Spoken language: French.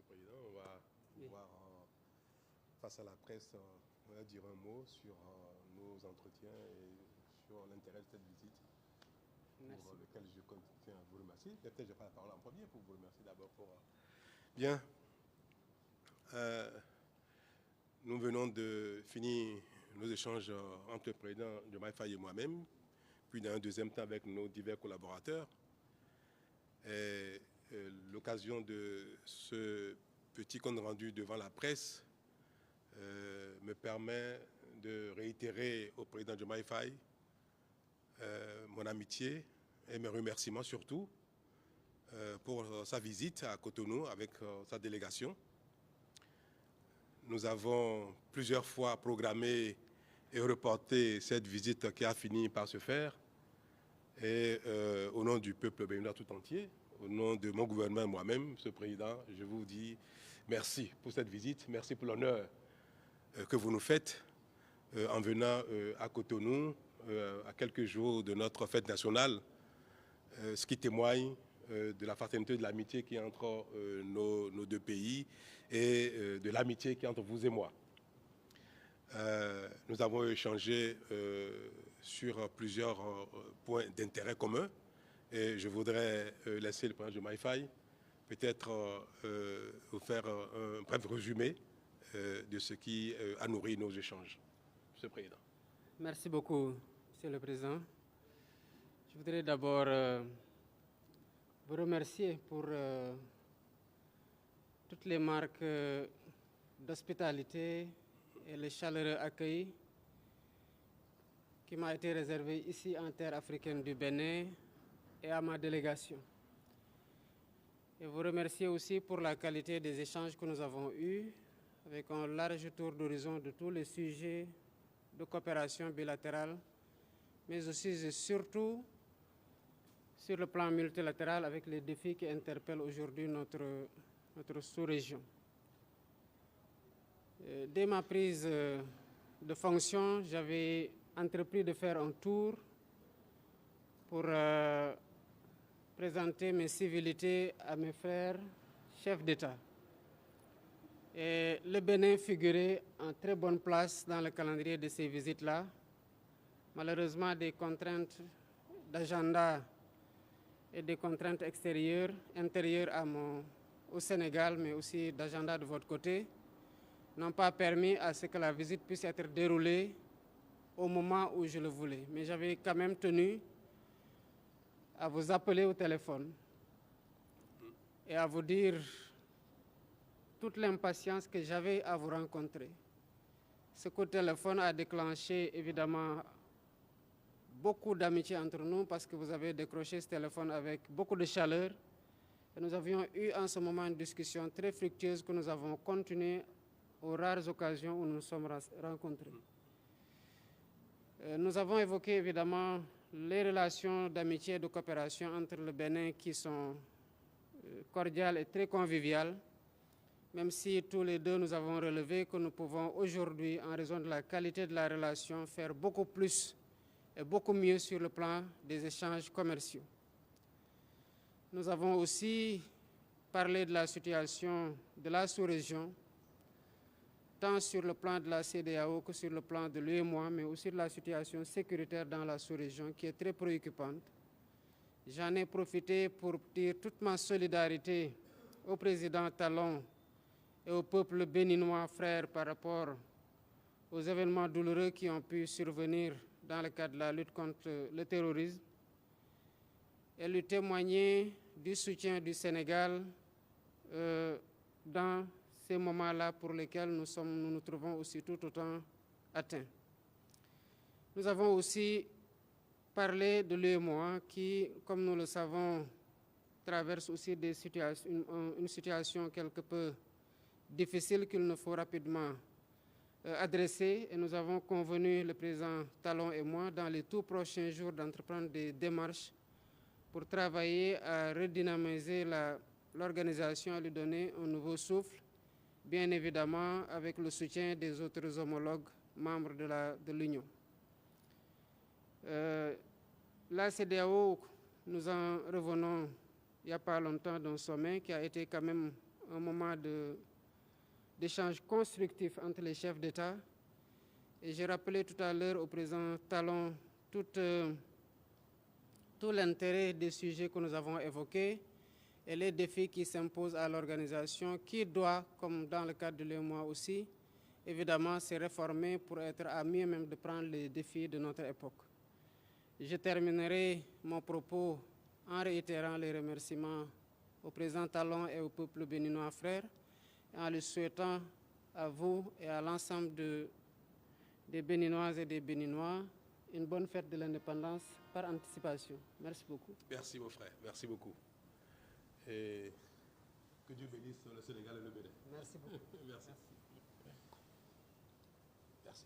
Président. On va pouvoir, face à la presse, on va dire un mot sur nos entretiens et sur l'intérêt de cette visite. Merci. Pour lequel je continue à vous remercier. Peut-être que je prends la parole en premier pour vous remercier d'abord pour... Bien. Nous venons de finir nos échanges entre le président Diomaye Faye et moi-même, puis dans un deuxième temps avec nos divers collaborateurs. L'occasion de ce petit compte rendu devant la presse me permet de réitérer au président Diomaye Faye mon amitié et mes remerciements surtout pour sa visite à Cotonou avec sa délégation. Nous avons plusieurs fois programmé et reporté cette visite qui a fini par se faire. Et au nom du peuple béninois tout entier, au nom de mon gouvernement et moi-même, Monsieur le Président, je vous dis merci pour cette visite, merci pour l'honneur que vous nous faites en venant à Cotonou à quelques jours de notre fête nationale, ce qui témoigne de la fraternité, de l'amitié qui est entre nos deux pays et de l'amitié qui est entre vous et moi. Nous avons échangé sur plusieurs points d'intérêt commun et je voudrais laisser le président Diomaye Faye peut-être vous faire un bref résumé de ce qui a nourri nos échanges. Monsieur le Président. Merci beaucoup, Monsieur le Président. Je voudrais d'abord vous remercier pour toutes les marques d'hospitalité et le chaleureux accueil qui m'a été réservé ici en terre africaine du Bénin et à ma délégation. Et vous remercier aussi pour la qualité des échanges que nous avons eus avec un large tour d'horizon de tous les sujets de coopération bilatérale, mais aussi et surtout sur le plan multilatéral avec les défis qui interpellent aujourd'hui notre sous-région. Dès ma prise de fonction, j'avais entrepris de faire un tour pour présenter mes civilités à mes frères chefs d'État. Et le Bénin figurait en très bonne place dans le calendrier de ces visites-là. Malheureusement, des contraintes d'agenda et des contraintes extérieures, intérieures au Sénégal, mais aussi d'agenda de votre côté, n'ont pas permis à ce que la visite puisse être déroulée au moment où je le voulais. Mais j'avais quand même tenu à vous appeler au téléphone et à vous dire toute l'impatience que j'avais à vous rencontrer. Ce coup de téléphone a déclenché évidemment beaucoup d'amitié entre nous parce que vous avez décroché ce téléphone avec beaucoup de chaleur. Et nous avions eu en ce moment une discussion très fructueuse que nous avons continué aux rares occasions où nous nous sommes rencontrés. Nous avons évoqué évidemment les relations d'amitié et de coopération entre le Bénin qui sont cordiales et très conviviales, même si tous les deux nous avons relevé que nous pouvons aujourd'hui, en raison de la qualité de la relation, faire beaucoup plus et beaucoup mieux sur le plan des échanges commerciaux. Nous avons aussi parlé de la situation de la sous-région, tant sur le plan de la CEDEAO que sur le plan de l'UEMOA, mais aussi de la situation sécuritaire dans la sous-région qui est très préoccupante. J'en ai profité pour dire toute ma solidarité au président Talon et au peuple béninois frère par rapport aux événements douloureux qui ont pu survenir dans le cadre de la lutte contre le terrorisme et lui témoigner du soutien du Sénégal dans ces moments-là pour lesquels nous nous trouvons aussi tout autant atteints. Nous avons aussi parlé de l'UEMOA qui, comme nous le savons, traverse aussi une situation quelque peu difficile qu'il nous faut rapidement adresser. Et nous avons convenu, le président Talon et moi, dans les tout prochains jours d'entreprendre des démarches pour travailler à redynamiser l'organisation, à lui donner un nouveau souffle, bien évidemment avec le soutien des autres homologues membres de l'Union. La CEDEAO, nous en revenons il n'y a pas longtemps d'un sommet qui a été quand même un moment d'échange constructif entre les chefs d'État. Et j'ai rappelé tout à l'heure au président Talon tout l'intérêt des sujets que nous avons évoqués et les défis qui s'imposent à l'organisation, qui doit, comme dans le cadre de l'UEMOA aussi, évidemment se réformer pour être à mieux même de prendre les défis de notre époque. Je terminerai mon propos en réitérant les remerciements au président Talon et au peuple béninois frère, et en le souhaitant à vous et à l'ensemble des Béninoises et des Béninois une bonne fête de l'indépendance par anticipation. Merci beaucoup. Merci mon frère, merci beaucoup. Et que Dieu bénisse le Sénégal et le Bénin. Merci beaucoup. Merci. Merci. Merci.